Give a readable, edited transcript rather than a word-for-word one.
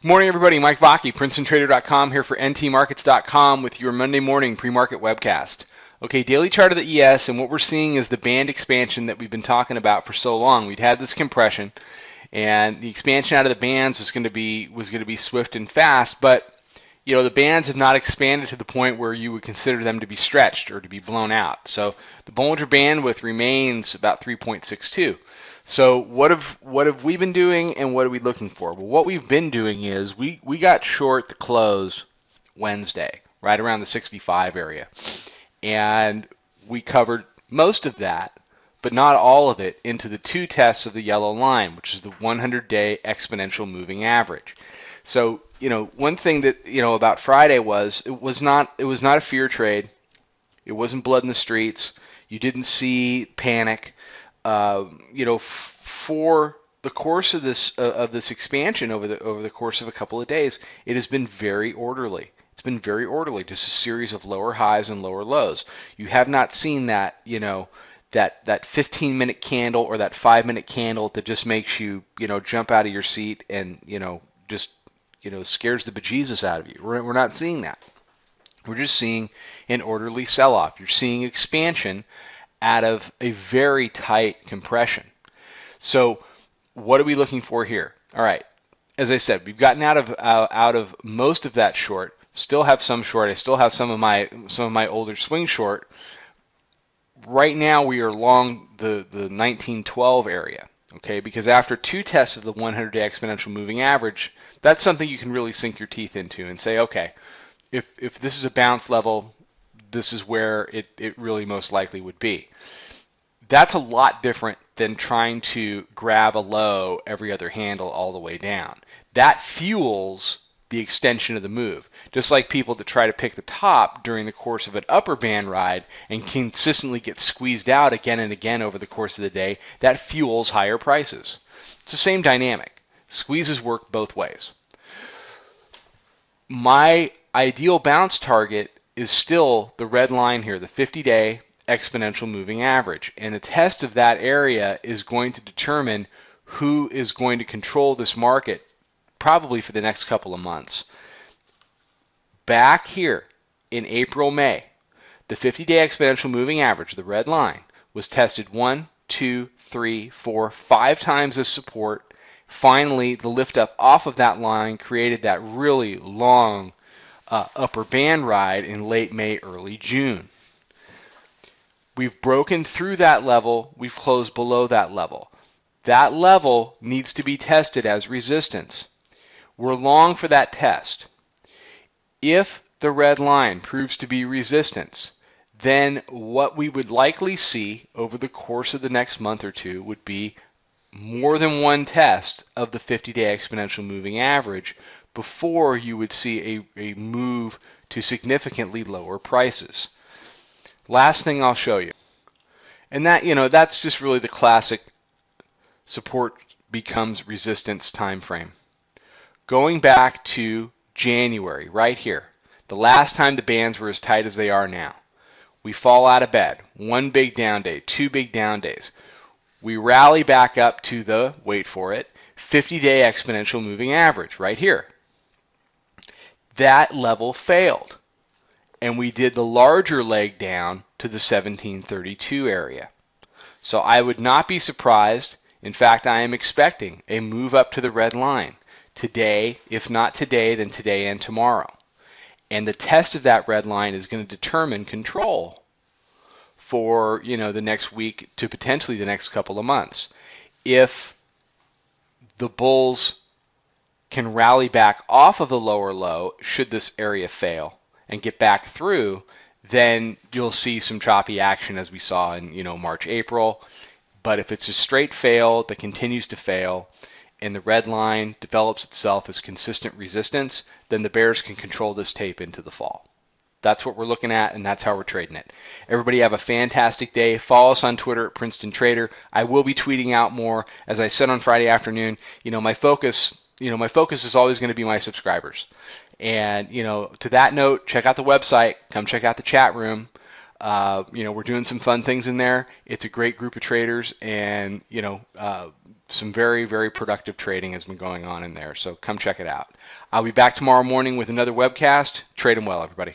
Good morning, everybody. Mike Vacchi, PrincetonTrader.com here for NTMarkets.com with your Monday morning pre-market webcast. Okay, daily chart of the ES, and what we're seeing is the band expansion that we've been talking about for so long. We'd had this compression, and the expansion out of the bands was going to be swift and fast, but the bands have not expanded to the point where you would consider them to be stretched or to be blown out. So the Bollinger Bandwidth remains about 3.62. So what have we been doing, and what are we looking for? Well, what we've been doing is we got short the close Wednesday, right around the 65 area, and we covered most of that, but not all of it, into the two tests of the yellow line, which is the 100-day exponential moving average. So one thing that about Friday was it was not a fear trade. It wasn't blood in the streets. You didn't see panic. For the course of this expansion over the course of a couple of days, it has been very orderly. It's been very orderly, just a series of lower highs and lower lows. You have not seen that that 15-minute candle or that 5-minute candle that just makes you jump out of your seat and just scares the bejesus out of you. We're not seeing that. We're just seeing an orderly sell-off. You're seeing expansion out of a very tight compression. So what are we looking for here? All right, as I said, we've gotten out of most of that short. Still have some short. I still have some of my older swing short. Right now we are long the 1912 area. Okay, because after two tests of the 100-day exponential moving average, that's something you can really sink your teeth into and say, okay, if this is a bounce level, this is where it really most likely would be. That's a lot different than trying to grab a low every other handle all the way down. That fuels the extension of the move. Just like people that try to pick the top during the course of an upper band ride and consistently get squeezed out again and again over the course of the day, that fuels higher prices. It's the same dynamic. Squeezes work both ways. My ideal bounce target is still the red line here, the 50-day exponential moving average. And the test of that area is going to determine who is going to control this market probably for the next couple of months. Back here in April, May, the 50-day exponential moving average, the red line, was tested 1, 2, 3, 4, 5 times as support. Finally, the lift up off of that line created that really long upper band ride in late May, early June. We've broken through that level. We've closed below that level. That level needs to be tested as resistance. We're long for that test. If the red line proves to be resistance, then what we would likely see over the course of the next month or two would be more than one test of the 50-day exponential moving average before you would see a move to significantly lower prices. Last thing I'll show you, and that's just really the classic support becomes resistance time frame. Going back to January, right here, the last time the bands were as tight as they are now. We fall out of bed, one big down day, two big down days. We rally back up to the, wait for it, 50-day exponential moving average right here. That level failed, and we did the larger leg down to the 1732 area. So I would not be surprised. In fact, I am expecting a move up to the red line today. If not today, then today and tomorrow. And the test of that red line is going to determine control for the next week to potentially the next couple of months. If the bulls can rally back off of the lower low, should this area fail, and get back through, then you'll see some choppy action as we saw in March, April. But if it's a straight fail that continues to fail and the red line develops itself as consistent resistance, then the bears can control this tape into the fall. That's what we're looking at, and that's how we're trading it. Everybody have a fantastic day. Follow us on Twitter at Princeton Trader. I will be tweeting out more. As I said on Friday afternoon, my focus is always going to be my subscribers. And to that note, check out the website. Come check out the chat room. We're doing some fun things in there. It's a great group of traders, and some very, very productive trading has been going on in there. So come check it out. I'll be back tomorrow morning with another webcast. Trade 'em well, everybody.